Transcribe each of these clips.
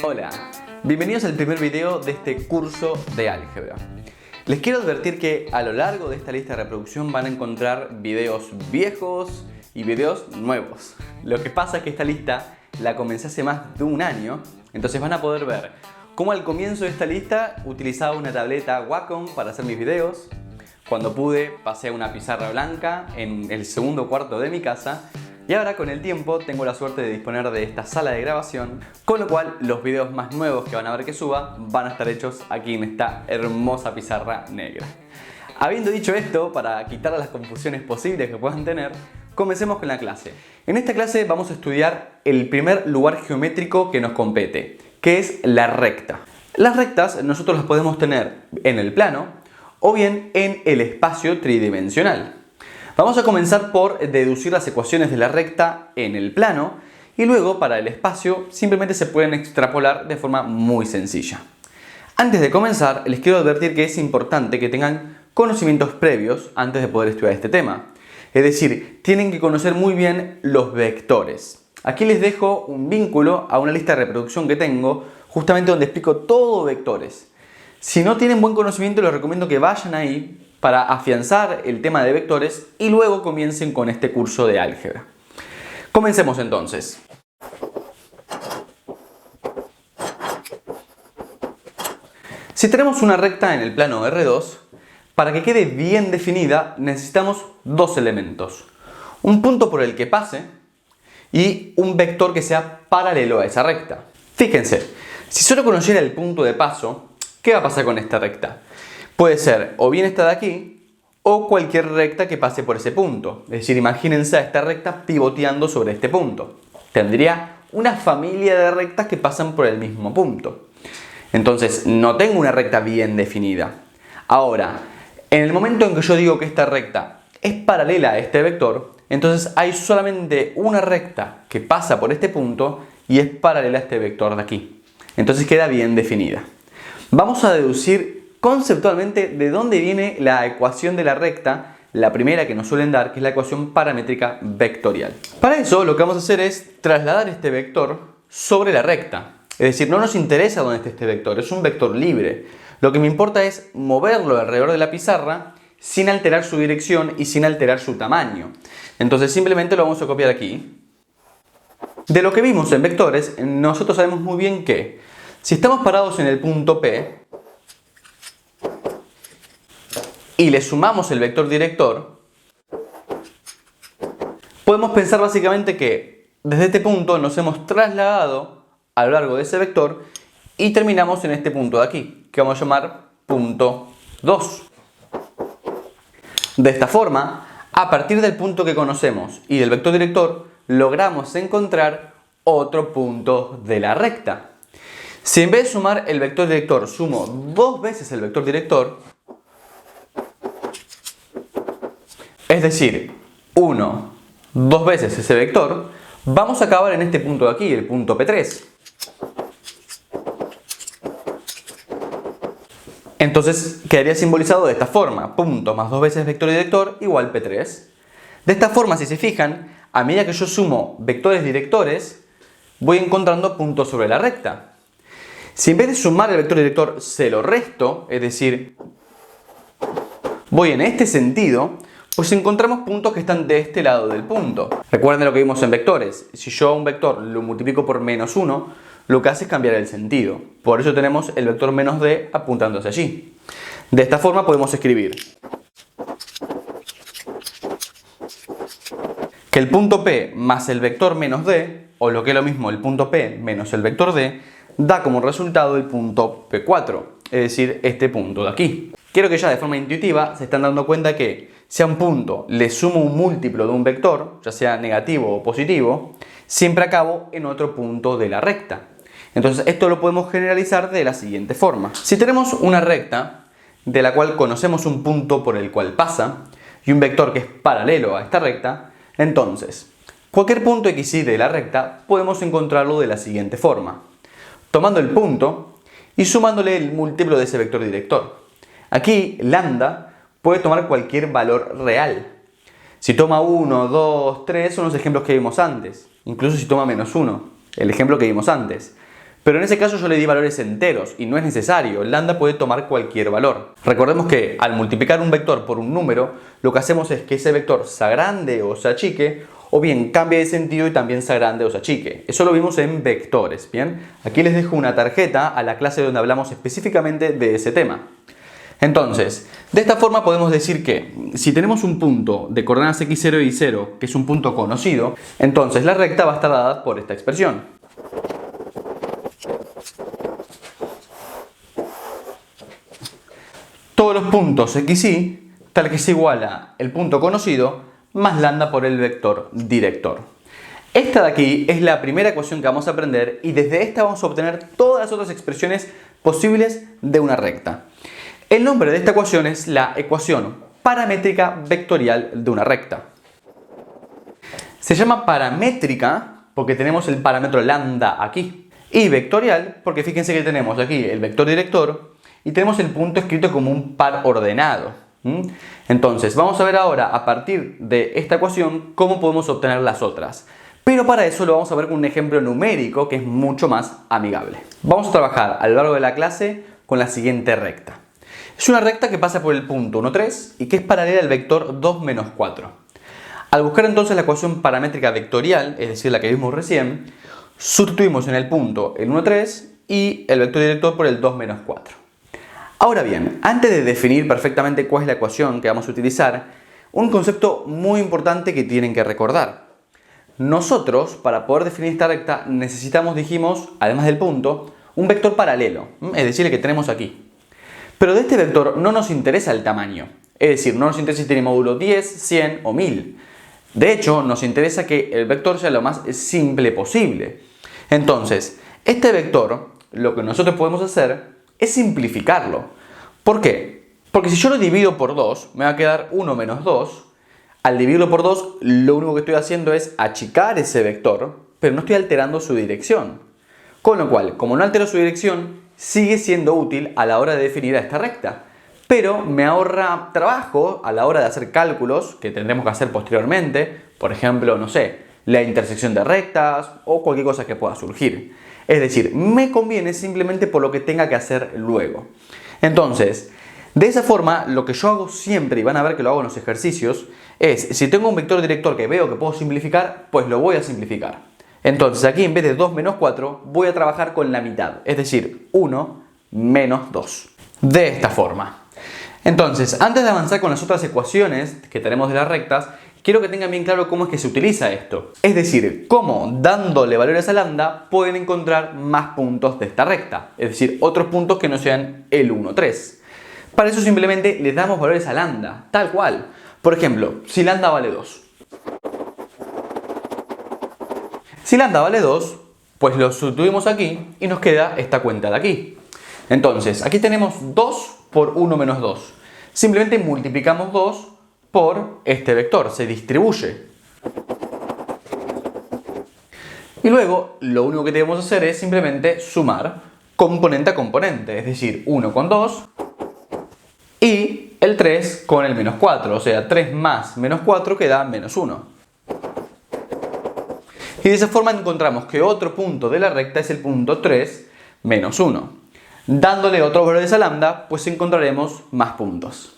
Hola, bienvenidos al primer video de este curso de álgebra. Les quiero advertir que a lo largo de esta lista de reproducción van a encontrar videos viejos y videos nuevos. Lo que pasa es que esta lista la comencé hace más de un año, entonces van a poder ver cómo al comienzo de esta lista utilizaba una tableta Wacom para hacer mis videos. Cuando pude pasé a una pizarra blanca en el segundo cuarto de mi casa. Y ahora con el tiempo tengo la suerte de disponer de esta sala de grabación, con lo cual los videos más nuevos que van a ver que suba van a estar hechos aquí en esta hermosa pizarra negra. Habiendo dicho esto, para quitar las confusiones posibles que puedan tener, comencemos con la clase. En esta clase vamos a estudiar el primer lugar geométrico que nos compete, que es la recta. Las rectas nosotros las podemos tener en el plano o bien en el espacio tridimensional. Vamos a comenzar por deducir las ecuaciones de la recta en el plano y luego para el espacio simplemente se pueden extrapolar de forma muy sencilla. Antes de comenzar les quiero advertir que es importante que tengan conocimientos previos antes de poder estudiar este tema. Es decir, tienen que conocer muy bien los vectores. Aquí les dejo un vínculo a una lista de reproducción que tengo justamente donde explico todo vectores. Si no tienen buen conocimiento les recomiendo que vayan ahí para afianzar el tema de vectores y luego comiencen con este curso de álgebra. Comencemos entonces. Si tenemos una recta en el plano R2, para que quede bien definida necesitamos dos elementos. Un punto por el que pase y un vector que sea paralelo a esa recta. Fíjense, si solo conociera el punto de paso, ¿qué va a pasar con esta recta? Puede ser o bien esta de aquí o cualquier recta que pase por ese punto. Es decir, imagínense a esta recta pivoteando sobre este punto. Tendría una familia de rectas que pasan por el mismo punto. Entonces, no tengo una recta bien definida. Ahora, en el momento en que yo digo que esta recta es paralela a este vector, entonces hay solamente una recta que pasa por este punto y es paralela a este vector de aquí. Entonces queda bien definida. Vamos a deducir conceptualmente de dónde viene la ecuación de la recta, la primera que nos suelen dar, que es la ecuación paramétrica vectorial. Para eso lo que vamos a hacer es trasladar este vector sobre la recta. Es decir, no nos interesa dónde esté este vector, es un vector libre. Lo que me importa es moverlo alrededor de la pizarra sin alterar su dirección y sin alterar su tamaño. Entonces simplemente lo vamos a copiar aquí. De lo que vimos en vectores, nosotros sabemos muy bien que si estamos parados en el punto P, y le sumamos el vector director, podemos pensar básicamente que desde este punto nos hemos trasladado a lo largo de ese vector y terminamos en este punto de aquí, que vamos a llamar punto 2. De esta forma, a partir del punto que conocemos y del vector director, logramos encontrar otro punto de la recta. Si en vez de sumar el vector director sumo dos veces el vector director, es decir, 2 veces ese vector, vamos a acabar en este punto de aquí, el punto P3. Entonces quedaría simbolizado de esta forma, punto más 2 veces vector director igual P3. De esta forma, si se fijan, a medida que yo sumo vectores directores, voy encontrando puntos sobre la recta. Si en vez de sumar el vector director se lo resto, es decir, voy en este sentido, pues encontramos puntos que están de este lado del punto. Recuerden lo que vimos en vectores. Si yo a un vector lo multiplico por -1, lo que hace es cambiar el sentido. Por eso tenemos el vector menos d apuntando hacia allí. De esta forma podemos escribir que el punto P más el vector menos d, o lo que es lo mismo el punto P menos el vector d, da como resultado el punto P4, es decir, este punto de aquí. Quiero que ya de forma intuitiva se están dando cuenta que si a un punto le sumo un múltiplo de un vector, ya sea negativo o positivo, siempre acabo en otro punto de la recta. Entonces esto lo podemos generalizar de la siguiente forma. Si tenemos una recta de la cual conocemos un punto por el cual pasa y un vector que es paralelo a esta recta, entonces cualquier punto XY de la recta podemos encontrarlo de la siguiente forma. Tomando el punto y sumándole el múltiplo de ese vector director. Aquí lambda puede tomar cualquier valor real. Si toma 1, 2, 3 son los ejemplos que vimos antes. Incluso si toma -1, el ejemplo que vimos antes. Pero en ese caso yo le di valores enteros y no es necesario. Lambda puede tomar cualquier valor. Recordemos que al multiplicar un vector por un número, lo que hacemos es que ese vector se agrande o se achique, o bien cambie de sentido y también se agrande o se achique. Eso lo vimos en vectores, ¿bien? Aquí les dejo una tarjeta a la clase donde hablamos específicamente de ese tema. Entonces, de esta forma podemos decir que si tenemos un punto de coordenadas x0 y y0, que es un punto conocido, entonces la recta va a estar dada por esta expresión. Todos los puntos x, y, tal que se iguala el punto conocido más lambda por el vector director. Esta de aquí es la primera ecuación que vamos a aprender y desde esta vamos a obtener todas las otras expresiones posibles de una recta. El nombre de esta ecuación es la ecuación paramétrica vectorial de una recta. Se llama paramétrica porque tenemos el parámetro lambda aquí y vectorial porque fíjense que tenemos aquí el vector director y tenemos el punto escrito como un par ordenado. Entonces, vamos a ver ahora, a partir de esta ecuación, cómo podemos obtener las otras. Pero para eso lo vamos a ver con un ejemplo numérico que es mucho más amigable. Vamos a trabajar a lo largo de la clase con la siguiente recta. Es una recta que pasa por el punto 1, 3 y que es paralela al vector 2, menos 4. Al buscar entonces la ecuación paramétrica vectorial, es decir, la que vimos recién, sustituimos en el punto el 1, 3 y el vector director por el 2, menos 4. Ahora bien, antes de definir perfectamente cuál es la ecuación que vamos a utilizar, un concepto muy importante que tienen que recordar. Nosotros, para poder definir esta recta, necesitamos, dijimos, además del punto, un vector paralelo, es decir, el que tenemos aquí. Pero de este vector no nos interesa el tamaño, es decir, no nos interesa si tiene módulo 10, 100 o 1000. De hecho, nos interesa que el vector sea lo más simple posible. Entonces, este vector, lo que nosotros podemos hacer es simplificarlo. ¿Por qué? Porque si yo lo divido por 2, me va a quedar 1 menos 2. Al dividirlo por 2, lo único que estoy haciendo es achicar ese vector, pero no estoy alterando su dirección. Con lo cual, como no altero su dirección, sigue siendo útil a la hora de definir a esta recta. Pero me ahorra trabajo a la hora de hacer cálculos que tendremos que hacer posteriormente. Por ejemplo, no sé, la intersección de rectas o cualquier cosa que pueda surgir. Es decir, me conviene simplemente por lo que tenga que hacer luego. Entonces, de esa forma, lo que yo hago siempre, y van a ver que lo hago en los ejercicios, es, si tengo un vector director que veo que puedo simplificar, pues lo voy a simplificar. Entonces, aquí en vez de 2 menos 4, voy a trabajar con la mitad, es decir, 1 menos 2. De esta forma. Entonces, antes de avanzar con las otras ecuaciones que tenemos de las rectas, quiero que tengan bien claro cómo es que se utiliza esto. Es decir, cómo dándole valores a lambda pueden encontrar más puntos de esta recta. Es decir, otros puntos que no sean el 1, 3. Para eso simplemente le damos valores a lambda, tal cual. Por ejemplo, si lambda vale 2. Si lambda vale 2, pues lo sustituimos aquí y nos queda esta cuenta de aquí. Entonces, aquí tenemos 2 por 1 menos 2. Simplemente multiplicamos 2 por este vector, se distribuye. Y luego, lo único que debemos hacer es simplemente sumar componente a componente, es decir, 1 con 2 y el 3 con el menos 4, o sea, 3 más menos 4 que da menos 1. Y de esa forma encontramos que otro punto de la recta es el punto 3 menos 1. Dándole otros valores a lambda, pues encontraremos más puntos.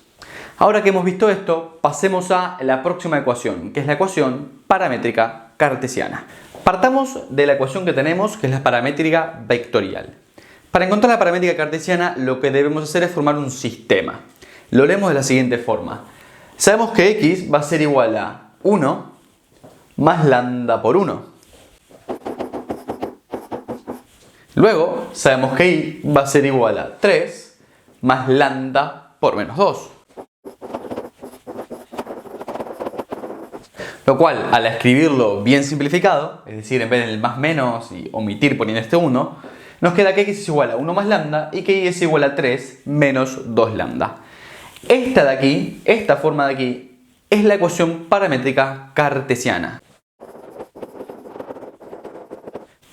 Ahora que hemos visto esto, pasemos a la próxima ecuación, que es la ecuación paramétrica cartesiana. Partamos de la ecuación que tenemos, que es la paramétrica vectorial. Para encontrar la paramétrica cartesiana, lo que debemos hacer es formar un sistema. Lo leemos de la siguiente forma. Sabemos que x va a ser igual a 1 más lambda por 1. Luego, sabemos que y va a ser igual a 3 más lambda por menos 2. Lo cual, al escribirlo bien simplificado, es decir, en vez del más menos y omitir poniendo este 1, nos queda que x es igual a 1 más lambda y que y es igual a 3 menos 2 lambda. Esta de aquí, esta forma de aquí, es la ecuación paramétrica cartesiana.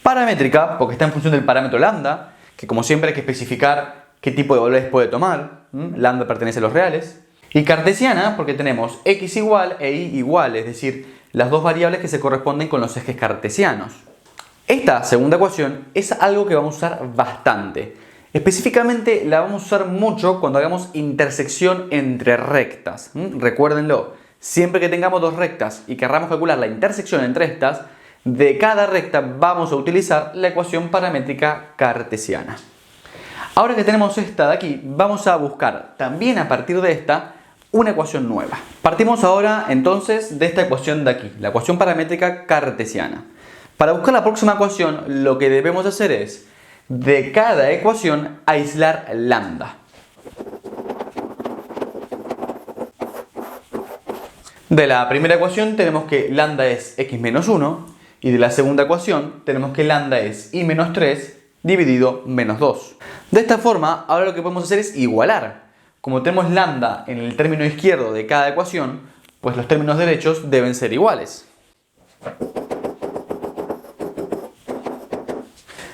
Paramétrica porque está en función del parámetro lambda, que como siempre hay que especificar qué tipo de valores puede tomar. Lambda pertenece a los reales. Y cartesiana porque tenemos x igual e y igual, es decir, las dos variables que se corresponden con los ejes cartesianos. Esta segunda ecuación es algo que vamos a usar bastante. Específicamente la vamos a usar mucho cuando hagamos intersección entre rectas. Recuérdenlo, siempre que tengamos dos rectas y querramos calcular la intersección entre estas, de cada recta vamos a utilizar la ecuación paramétrica cartesiana. Ahora que tenemos esta de aquí, vamos a buscar también a partir de esta una ecuación nueva. Partimos ahora entonces de esta ecuación de aquí, la ecuación paramétrica cartesiana. Para buscar la próxima ecuación, lo que debemos hacer es, de cada ecuación, aislar lambda. De la primera ecuación tenemos que lambda es x menos 1 y de la segunda ecuación tenemos que lambda es y menos 3 dividido menos 2. De esta forma, ahora lo que podemos hacer es igualar. Como tenemos lambda en el término izquierdo de cada ecuación, pues los términos derechos deben ser iguales.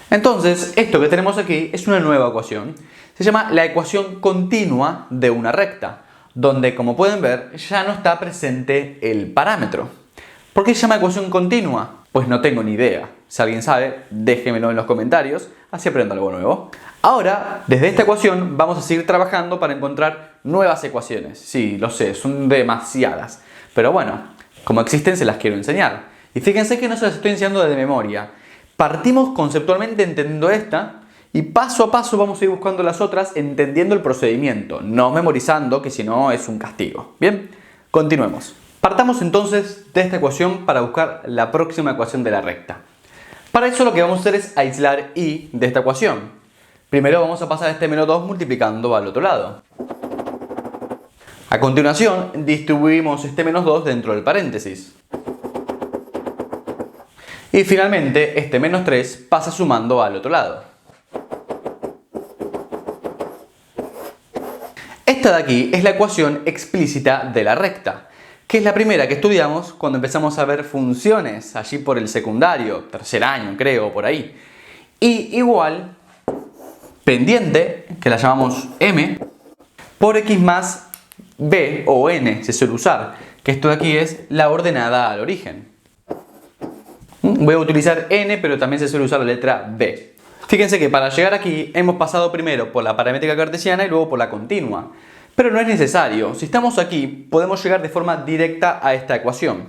Entonces, esto que tenemos aquí es una nueva ecuación. Se llama la ecuación continua de una recta, donde, como pueden ver, ya no está presente el parámetro. ¿Por qué se llama ecuación continua? Pues no tengo ni idea. Si alguien sabe, déjenmelo en los comentarios, así aprendo algo nuevo. Ahora, desde esta ecuación vamos a seguir trabajando para encontrar nuevas ecuaciones. Sí, lo sé, son demasiadas. Pero bueno, como existen se las quiero enseñar. Y fíjense que no se las estoy enseñando de memoria. Partimos conceptualmente entendiendo esta y paso a paso vamos a ir buscando las otras entendiendo el procedimiento, no memorizando, que si no es un castigo. Bien, continuemos. Partamos entonces de esta ecuación para buscar la próxima ecuación de la recta. Para eso lo que vamos a hacer es aislar y de esta ecuación. Primero vamos a pasar este menos 2 multiplicando al otro lado. A continuación distribuimos este menos 2 dentro del paréntesis. Y finalmente este menos 3 pasa sumando al otro lado. Esta de aquí es la ecuación explícita de la recta, que es la primera que estudiamos cuando empezamos a ver funciones, allí por el secundario, tercer año creo, por ahí. Y igual, pendiente, que la llamamos m, por x más b o n se suele usar, que esto de aquí es la ordenada al origen. Voy a utilizar n, pero también se suele usar la letra b. Fíjense que para llegar aquí hemos pasado primero por la paramétrica cartesiana y luego por la continua. Pero no es necesario. Si estamos aquí, podemos llegar de forma directa a esta ecuación,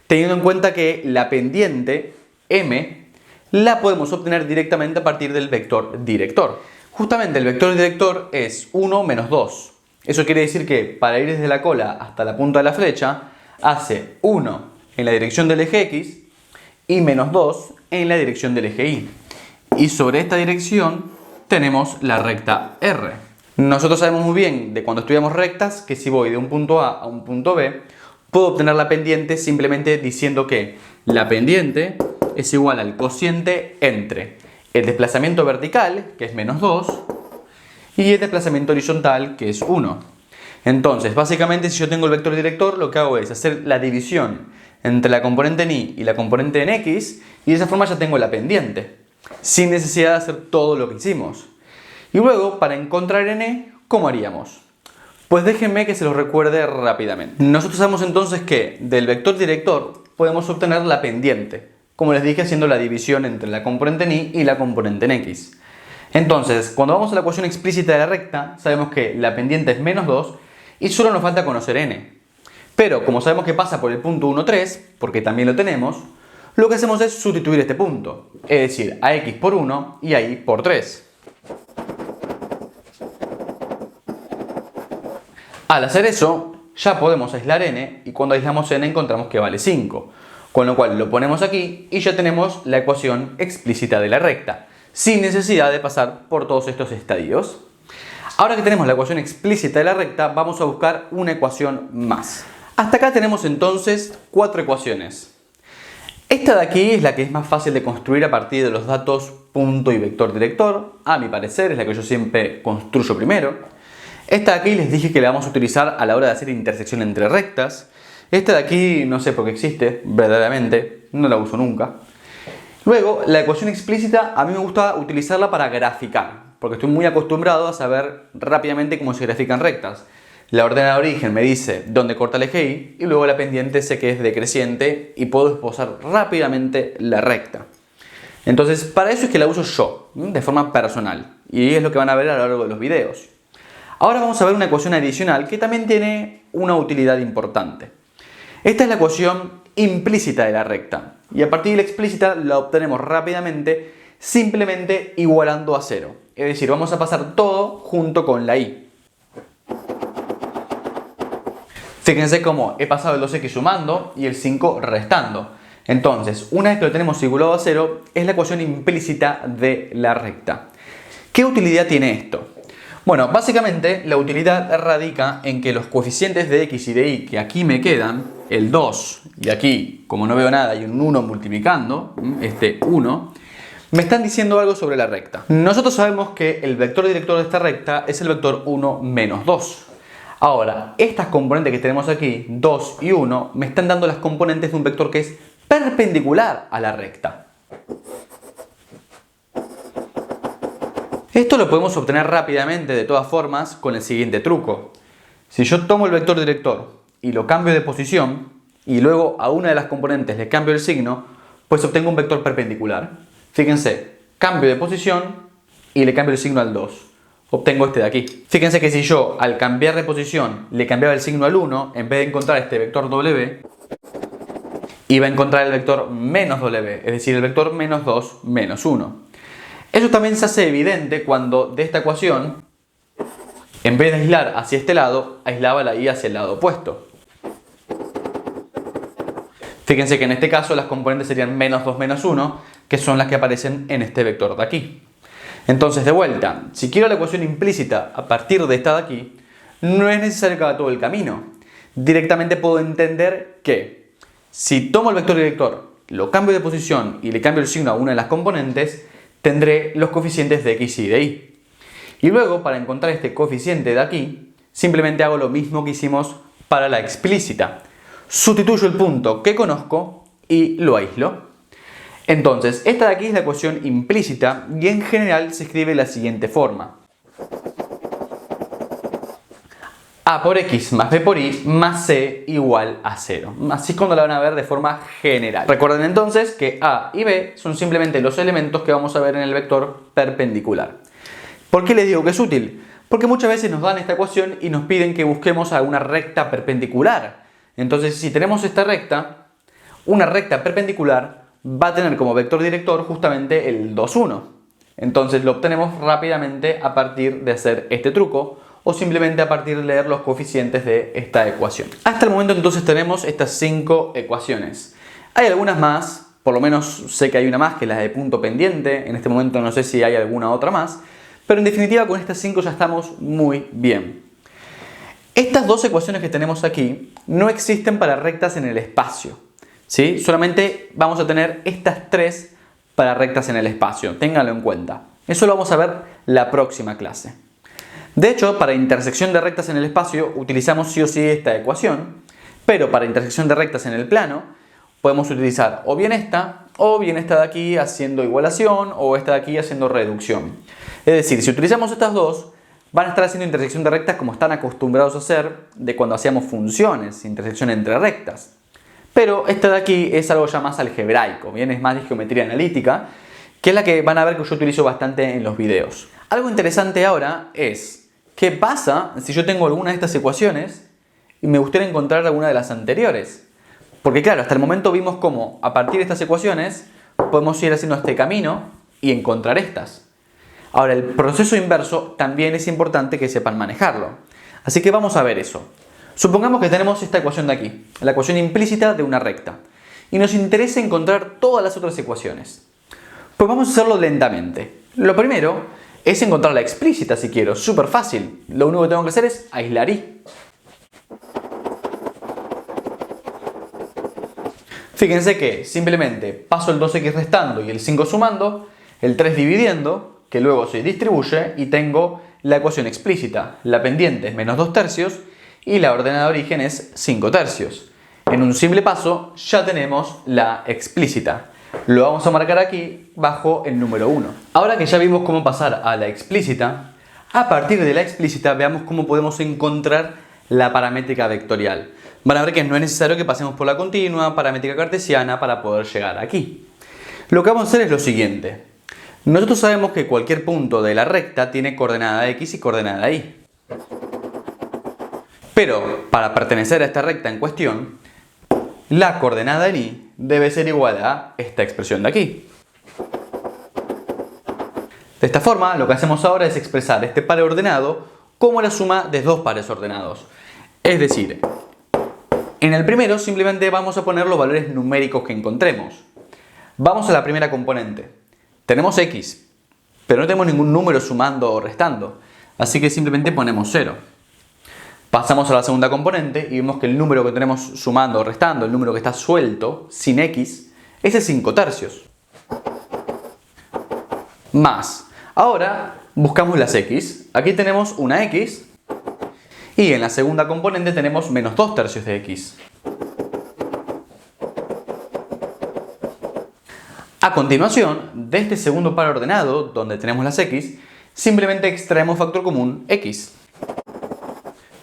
teniendo en cuenta que la pendiente m la podemos obtener directamente a partir del vector director. Justamente el vector director es 1 menos 2. Eso quiere decir que para ir desde la cola hasta la punta de la flecha, hace 1 en la dirección del eje x y menos 2 en la dirección del eje y. Y sobre esta dirección tenemos la recta R. Nosotros sabemos muy bien de cuando estudiamos rectas que si voy de un punto A a un punto B, puedo obtener la pendiente simplemente diciendo que la pendiente es igual al cociente entre el desplazamiento vertical, que es menos 2, y el desplazamiento horizontal, que es 1. Entonces, básicamente, si yo tengo el vector director, lo que hago es hacer la división entre la componente en y la componente en x, y de esa forma ya tengo la pendiente, sin necesidad de hacer todo lo que hicimos. Y luego, para encontrar n, ¿cómo haríamos? Pues déjenme que se los recuerde rápidamente. Nosotros sabemos entonces que del vector director podemos obtener la pendiente, como les dije, haciendo la división entre la componente en y la componente en x. Entonces, cuando vamos a la ecuación explícita de la recta, sabemos que la pendiente es menos 2 y solo nos falta conocer n. Pero como sabemos que pasa por el punto 1, 3, porque también lo tenemos, lo que hacemos es sustituir este punto, es decir, a x por 1 y a y por 3. Al hacer eso, ya podemos aislar n y cuando aislamos n encontramos que vale 5. Con lo cual lo ponemos aquí y ya tenemos la ecuación explícita de la recta, sin necesidad de pasar por todos estos estadios. Ahora que tenemos la ecuación explícita de la recta, vamos a buscar una ecuación más. Hasta acá tenemos entonces 4 ecuaciones. Esta de aquí es la que es más fácil de construir a partir de los datos punto y vector director. A mi parecer es la que yo siempre construyo primero. Esta de aquí les dije que la vamos a utilizar a la hora de hacer intersección entre rectas. Esta de aquí no sé por qué existe, verdaderamente, no la uso nunca. Luego, la ecuación explícita a mí me gusta utilizarla para graficar, porque estoy muy acostumbrado a saber rápidamente cómo se grafican rectas. La ordenada de origen me dice dónde corta el eje Y y luego la pendiente sé que es decreciente y puedo esbozar rápidamente la recta. Entonces, para eso es que la uso yo, de forma personal, y es lo que van a ver a lo largo de los videos. Ahora vamos a ver una ecuación adicional que también tiene una utilidad importante. Esta es la ecuación implícita de la recta, y a partir de la explícita la obtenemos rápidamente simplemente igualando a 0. Es decir, vamos a pasar todo junto con la Y. Fíjense cómo he pasado el 2x sumando y el 5 restando. Entonces, una vez que lo tenemos igualado a 0, es la ecuación implícita de la recta. ¿Qué utilidad tiene esto? Bueno, básicamente la utilidad radica en que los coeficientes de x y de y que aquí me quedan, el 2 y aquí, como no veo nada, hay un 1 multiplicando, este 1, me están diciendo algo sobre la recta. Nosotros sabemos que el vector director de esta recta es el vector 1 menos 2. Ahora, estas componentes que tenemos aquí, 2 y 1, me están dando las componentes de un vector que es perpendicular a la recta. Esto lo podemos obtener rápidamente de todas formas con el siguiente truco. Si yo tomo el vector director y lo cambio de posición y luego a una de las componentes le cambio el signo, pues obtengo un vector perpendicular. Fíjense, cambio de posición y le cambio el signo al 2. Obtengo este de aquí. Fíjense que si yo al cambiar de posición le cambiaba el signo al 1, en vez de encontrar este vector W, iba a encontrar el vector menos W, es decir, el vector menos 2 menos 1. Eso también se hace evidente cuando de esta ecuación, en vez de aislar hacia este lado, aislaba la Y hacia el lado opuesto. Fíjense que en este caso las componentes serían menos 2 menos 1, que son las que aparecen en este vector de aquí. Entonces, de vuelta, si quiero la ecuación implícita a partir de esta de aquí, no es necesario que haga todo el camino. Directamente puedo entender que si tomo el vector director, lo cambio de posición y le cambio el signo a una de las componentes, tendré los coeficientes de x y de y. Y luego, para encontrar este coeficiente de aquí, simplemente hago lo mismo que hicimos para la explícita. Sustituyo el punto que conozco y lo aíslo. Entonces, esta de aquí es la ecuación implícita y en general se escribe de la siguiente forma. A por x más b por y más c igual a 0. Así es cuando la van a ver de forma general. Recuerden entonces que a y b son simplemente los elementos que vamos a ver en el vector perpendicular. ¿Por qué les digo que es útil? Porque muchas veces nos dan esta ecuación y nos piden que busquemos alguna recta perpendicular. Entonces, si tenemos esta recta, una recta perpendicular va a tener como vector director justamente el 2, 1. Entonces lo obtenemos rápidamente a partir de hacer este truco o simplemente a partir de leer los coeficientes de esta ecuación. Hasta el momento entonces tenemos estas 5 ecuaciones. Hay algunas más, por lo menos sé que hay una más que es la de punto pendiente, en este momento no sé si hay alguna otra más, pero en definitiva con estas 5 ya estamos muy bien. Estas dos ecuaciones que tenemos aquí no existen para rectas en el espacio, ¿sí? Solamente vamos a tener estas 3 para rectas en el espacio, ténganlo en cuenta. Eso lo vamos a ver la próxima clase. De hecho, para intersección de rectas en el espacio utilizamos sí o sí esta ecuación, pero para intersección de rectas en el plano podemos utilizar o bien esta de aquí haciendo igualación o esta de aquí haciendo reducción. Es decir, si utilizamos estas dos, van a estar haciendo intersección de rectas como están acostumbrados a hacer de cuando hacíamos funciones, intersección entre rectas. Pero esta de aquí es algo ya más algebraico, bien, es más de geometría analítica, que es la que van a ver que yo utilizo bastante en los videos. Algo interesante ahora es, ¿qué pasa si yo tengo alguna de estas ecuaciones y me gustaría encontrar alguna de las anteriores? Porque claro, hasta el momento vimos cómo a partir de estas ecuaciones podemos ir haciendo este camino y encontrar estas. Ahora, el proceso inverso también es importante que sepan manejarlo. Así que vamos a ver eso. Supongamos que tenemos esta ecuación de aquí, la ecuación implícita de una recta, y nos interesa encontrar todas las otras ecuaciones. Pues vamos a hacerlo lentamente. Lo primero es encontrar la explícita si quiero, súper fácil. Lo único que tengo que hacer es aislar y. Fíjense que simplemente paso el 2x restando y el 5 sumando, el 3 dividiendo, que luego se distribuye y tengo la ecuación explícita. La pendiente es menos 2 tercios y la ordenada de origen es 5 tercios. En un simple paso ya tenemos la explícita. Lo vamos a marcar aquí bajo el número 1. Ahora que ya vimos cómo pasar a la explícita, a partir de la explícita veamos cómo podemos encontrar la paramétrica vectorial. Van a ver que no es necesario que pasemos por la continua, paramétrica cartesiana para poder llegar aquí. Lo que vamos a hacer es lo siguiente. Nosotros sabemos que cualquier punto de la recta tiene coordenada x y coordenada y. Pero para pertenecer a esta recta en cuestión, la coordenada en y debe ser igual a esta expresión de aquí. De esta forma, lo que hacemos ahora es expresar este par ordenado como la suma de dos pares ordenados. Es decir, en el primero simplemente vamos a poner los valores numéricos que encontremos. Vamos a la primera componente. Tenemos x, pero no tenemos ningún número sumando o restando, así que simplemente ponemos 0. Pasamos a la segunda componente y vemos que el número que tenemos sumando o restando, el número que está suelto, sin x, es el 5/3. Más. Ahora buscamos las x. Aquí tenemos una x y en la segunda componente tenemos menos 2/3 de x. A continuación, de este segundo par ordenado, donde tenemos las x, simplemente extraemos factor común x.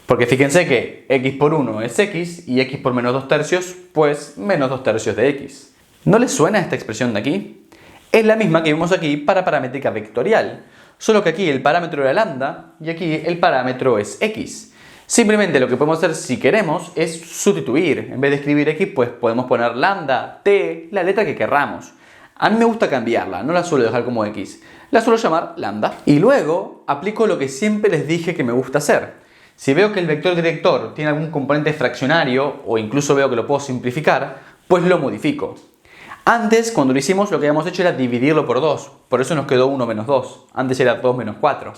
Porque fíjense que x por 1 es x y x por menos 2/3, pues menos 2/3 de x. ¿No les suena esta expresión de aquí? Es la misma que vimos aquí para paramétrica vectorial, solo que aquí el parámetro era lambda y aquí el parámetro es x. Simplemente lo que podemos hacer si queremos es sustituir. En vez de escribir x, pues podemos poner lambda, t, la letra que querramos. A mí me gusta cambiarla, no la suelo dejar como x. La suelo llamar lambda. Y luego aplico lo que siempre les dije que me gusta hacer. Si veo que el vector director tiene algún componente fraccionario o incluso veo que lo puedo simplificar, pues lo modifico. Antes, cuando lo hicimos, lo que habíamos hecho era dividirlo por 2. Por eso nos quedó 1 menos 2. Antes era 2 menos 4.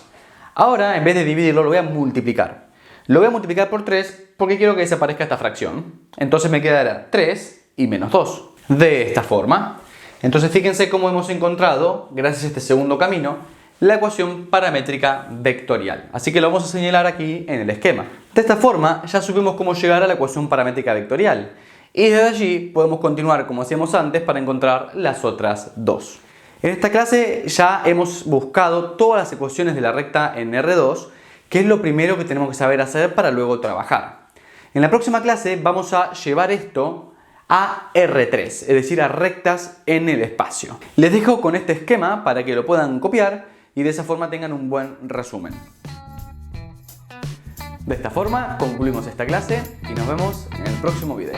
Ahora, en vez de dividirlo, lo voy a multiplicar. Lo voy a multiplicar por 3 porque quiero que desaparezca esta fracción. Entonces me quedará 3 y menos 2. De esta forma. Entonces fíjense cómo hemos encontrado, gracias a este segundo camino, la ecuación paramétrica vectorial. Así que lo vamos a señalar aquí en el esquema. De esta forma ya supimos cómo llegar a la ecuación paramétrica vectorial. Y desde allí podemos continuar como hacíamos antes para encontrar las otras dos. En esta clase ya hemos buscado todas las ecuaciones de la recta en R2, que es lo primero que tenemos que saber hacer para luego trabajar. En la próxima clase vamos a llevar esto a R3, es decir, a rectas en el espacio. Les dejo con este esquema para que lo puedan copiar y de esa forma tengan un buen resumen. De esta forma concluimos esta clase y nos vemos en el próximo video.